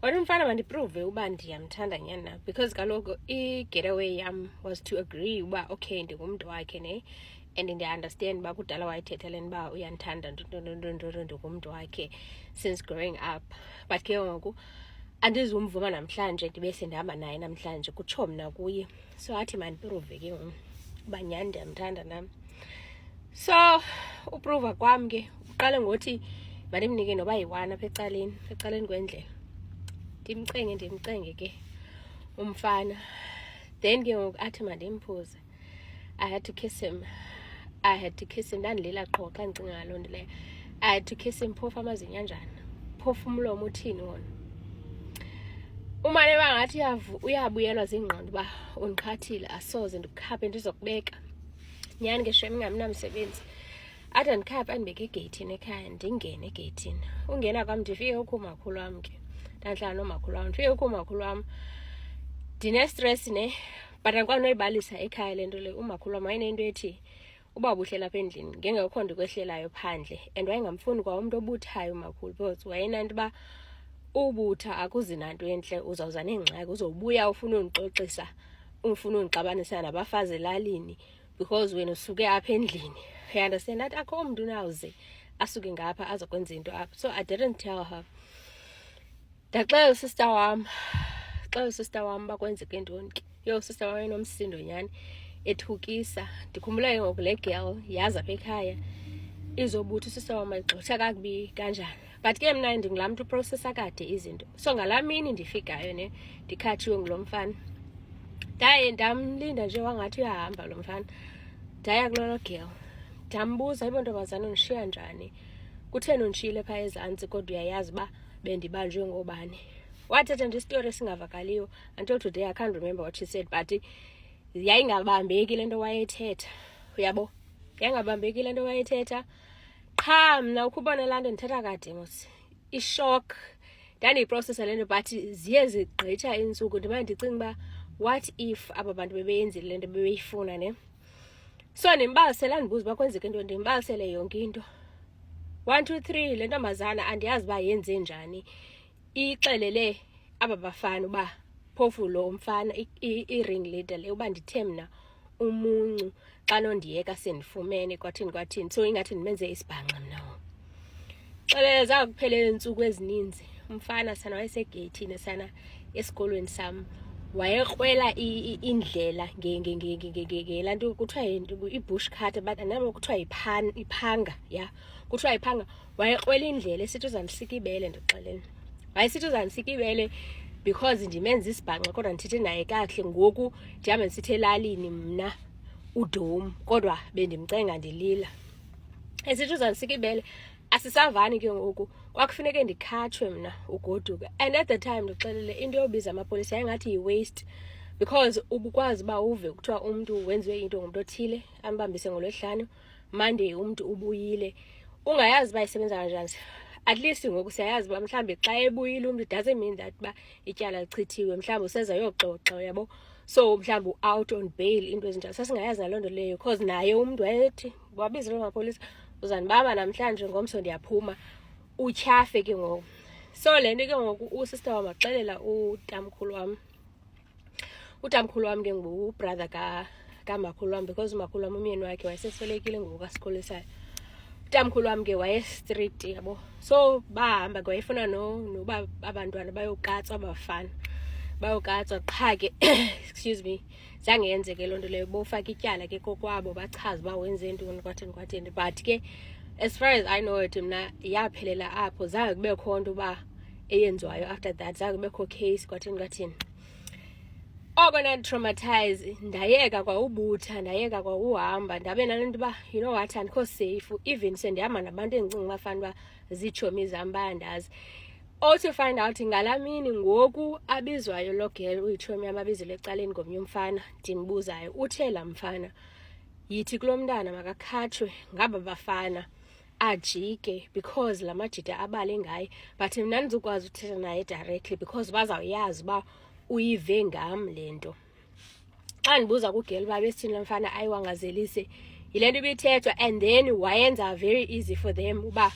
Wena umfana mandiprove uba ndiyamthanda nyani na, because kaloku i-getaway yam was to agree uba okay ndingumntu wakhe ne, and ndiya-understand uba kudala wayethetheleni uba uyandithanda ndingumntu wakhe since growing up. But ke ngoku andizumvuma namhlanje ndibe sendihamba naye namhlanje kutsho mna kuye. So athi mandiprove ke ngoku uba nyani ndiyamthanda nam. So uprova kwam ke uqale ngothi mandimnike noba yi-1 apha ecaleni kwendlela, ndimcenge ke umfana. Then ke ngoku athi mandimphuze. I had to kiss him. Ndandilila qho xa ndicinga ngaloo nto leyo. I had to kiss him. Phofu amazinyo anjani, phofu umlomo uthini wona. Umane bangathi uyabuyelwa ziingqondo uba undiqhathile, asoze ndikukhaphe ndizokubeka. Nyani ke shem ngamnamsebenzi. Athi andikhaphe andibeke egeyithini ekhaya, ndingene egeyithini. Ungena kwam ndifike ukhumakhulu wam ke. Ndandihlala nomakhulu wam. Ndifike ukhumakhulu wam ndine-stress ne, but andikwazi noyibalisa ekhaya le nto le. Umakhulu wam wayenento ethi uba ubuhlela apha endlini ngengekho ndikwehlelayo phandle, and wayengamfuni kwa umntu obuthayo umakhulu, because wayenanto uba ubutha akuzi nanto entle, uzawuza neengxaki, uzobuya ufuna undixoxisa, ufuna undixabanisa nabafazi elalini because wena usuke apha endlini. I understand that akho umntu nawuze asuke ngapha azokwenza into apha. So I didn't tell her. Ndaxela usister wam bakwenzeke ntoni ke. Yo sister wam enomsindo nyani, ethukisa. Ndikhumbula ke ngoku le girl yaza apha ekhaya izobutha, usister wam ayigxotha kakubi kanjani. But ke mna ndingulaa mntu uprocessa kade izinto. So ngalaa mini ndifikayo ne, ndikhathiwe ngulo mfana, ndaye ndamlinda nje wangathi uyahamba lo mfana. Ndaya kuloo girl ndambuza, ibo ntombazana undishiya njani, kutheni undishiyile phaa ezantsi kodwa uyayazi uba bendibanjwe ngobani. Wathetha nje isitori esingavakaliyo. Until today I can't remember what she said, but yayingabambeki le nto wayethetha, uyabo, yayingabambeki le nto wayethetha. Qha mna ukubona laa nto ndithetha kade mos, ishock. Ndandiyiprocessa le nto, but ziye zigqitha iintsuku ndiba ndicinga uba what if aba bantu bebeyenzile le nto bebeyifuna ne. So ndimbalisela, ndibuza uba kwenzeke ntoni, ndimbalisele yonke into. 1 2 3 le ntombazana andiyazi uba yenze njani, ixelele aba bafana uba phofu lo mfana i-ring leader le uba ndithe mna umuncu xa nondiyeka sendifumene kwathini. So ingathi ndimenze isibhanxa mna. Xelele zakuphelele iintsuku ezininzi. Umfana sana wayesegeyithini sana esikolweni sam, wayekrwela indlela ngelaa nto kuthiwa i-bush cutter, but nabo kuthiwa iphanga, ya kuthiwa iphanga. Wayekrwela indlela esithi uzandisika ibele, ndixelele. Wayesithi uzandisika ibele because ndimenza isibhanqa kodwa ndithethe naye kakuhle. Ngoku ndihambe ndisithi elalini mna udom, kodwa bendimcenga ndilila. Esithi uzandisika ibele, asisavani ke ngoku, kwakufuneke ndikhatshwe mna ugoduka. And at the time ndixelele into yobiza amapolisa yayingathi yi-waste, because ubukwazi uba uve kuthiwa umntu wenziwe into ngumntu othile, ambambise ngoLwesihlanu, Monday umntu ubuyile, ungayazi uba isebenza kanjani. At least ngoku siyayazi uba mhlawumbi xa ebuyile umntu, it doesn't mean that uba ityala lichithiwe, mhlawumbi useza yoxoxa, uyabo. So mhlawumbi out on bail, into ezinjalo. Sasingayazi naloo nto leyo, because naye umntu wayethi wabiza loo mapolisa, uzandibamba namhlanje ngomso ndiyaphuma, utyhafe ke ngoku. So le nto ke ngoku usister wam waxelela utamkhulu wam ke ngubrother kamakhulu wam, because umakhulu wam umyeni wakhe wayeseswelekile ngoku asikholisayo. Utamkhulu wam ke waye-strict, yabo. So bahamba ke wayefuna noba abantwana bayokatswa, abafana bayokatswa. Qha ke excuse me, zange yenzeke loo nto leyo. Bofaka ityala ke kokwabo, bachaza uba wenze ntoni kwathini. But ke as far as I know it, mna yaphelela apho. Zange kubekho nto uba eyenziwayo after that, zange kubekho case kwathini. Oko ndanditraumatize, ndayeka kwa ubutha, ndayeka kwa uhamba, ndabe nale nto uba you know what, andikho safe. Even sendihamba nabantu endicinga bafana uba ziitshomi zam bayandazi. Also find out ngalaa mini ngoku abizwayo lo girl uyitshomi yam abizile ecaleni ngomnye umfana, ndimbuzayo uthe laa mfana yithi kulo mntana makakhatshwe ngaba bafana ajike, because la majita abale ngaye. But mna ndizukwazi uthetha naye directly because bazawuyazi uba uyive ngam le nto. Xa ndibuza kugeli uba besithini la mfana ayiwangazelise, yile nto ibithethwa. And then wayenza very easy for them uba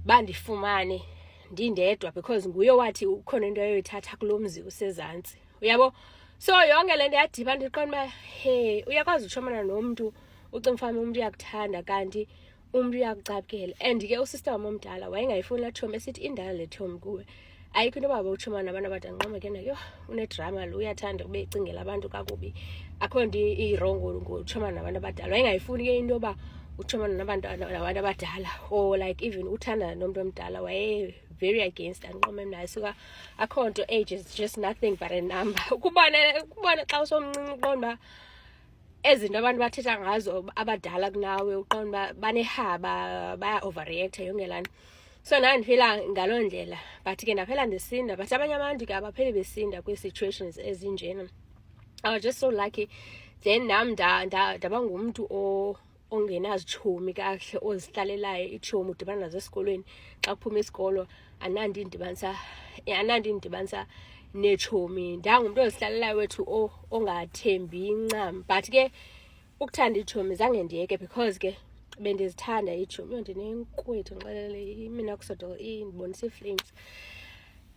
bandifumane ndindedwa because nguye wathi ukhona into ayoyithatha kulo mzi usezantsi, uyabo. So yonke le nto yadiba ndiqonda uba he uyakwazi utshomana nomntu ucinga ufana umntu uyakuthanda kanti umntu uyakucapukela. And ke usister wam omdala wayengayifuni laa tshomi, esithi indala le tshomi kuwe, ayikho into yoba utshomana nabantu abadala. Nqome ke nayo unedrama lo, uyathanda ube ecingela abantu kakubi, akho nto irongo ngotshomana nabantu abadala. Wayengayifuni ke into yoba utshomana nabantu abadala or like even uthandana nomntu omdala. Waye very against anqome mna suka akho nto, age is just nothing but a number. Ukubona xa usomncinci uqonda ezinto abantu bathetha ngazo abadala kunawe uqonda banehaba, baya overreacta yonke laa nto. So ndandifila ngaloo ndlela, but ke ndaphela ndisinda. But abanye abantu ke abapheli besinda kwii-situations ezinjena. I was just so lucky. Then nam ndaba ngumntu ongenazitshomi kakuhle, ozihlalelayo itshomi udibana nazo esikolweni. Xa kuphuma isikolo anandindibanisa netshomi. Ndangumntu ozihlalelayo wethu ongathembi incam. But ke ukuthanda itshomi zange ndiyeke because ke bendizithanda itshomi. Ndinenkwethu ngixelele imina kusodol indibonisa ii-flames.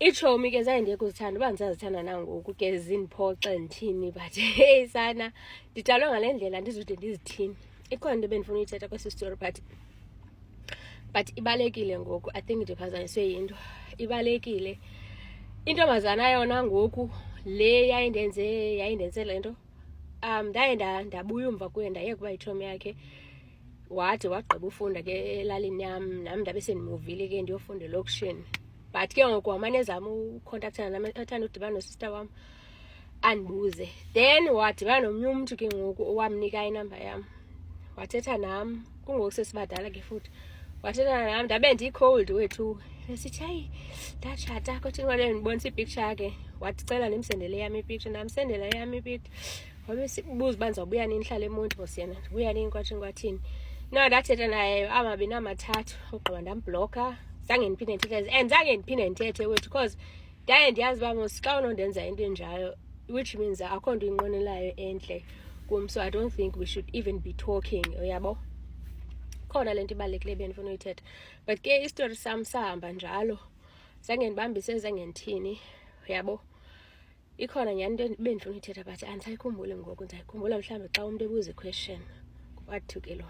Itshomi ke zange ndiyeke uzithanda, uba ndisazithanda nangoku ke zindiphoxe ndithini. But hey sana ndidalwe ngale ndlela ndizude ndizithini. Ikhona into bendifuna uyithetha kwesi story but ibalekile ngoku. I think ndiphazanyiswe yinto. Ibalekile intombazana yona ngoku le yayindenze le nto. Ndaye ndabuya umva kuye ndayeka uba yitshomi yakhe. Wathi wagqiba ufunda ke elalini yam, nam ndabe sendimuvile ke ndiyofunda elokishini. But ke ngoku wamane ezama ukhontaktana nami, athanda udibana nosista wam andibuze. Then wadibana nomnye umntu ke ngoku owamnika inamba yam, wathetha nam. Kungoku sesibadala ke futhi. Wathetha nam ndabe ndiyi-cold wethu. Esithi hayi ndatshata kothini kwale ndibonisa ipicture yakhe. Waticela ndimsendele yam ipicture, ndamsendela yam ipicture. Wabe sibuza uba ndizawubuya nini ndihlale eMonti ngosiyena, ndibuya nini kwathini. No, ndathetha naye amabini amathathu ogqiba ndambhlokha. Zange ndiphinde ndithethe and zange ndiphinde ndithethe wethu because ndaye ndiyazi uba mos xa unondenza into enjalo, which means akho nto inqwenelayo entle kum. So I don't think we should even be talking, uyabo. Khona le nto ibalulekileyo bendifuna uyithetha. But ke istori sam sahamba njalo, zange ndibambise, zange ndithini, uyabo. Ikhona nyani into bendifuna uyithetha but andisayikhumbuli ngoku. Ndizayikhumbula mhlawumbi xa umntu ebuza i-question. Kwathu ke lo.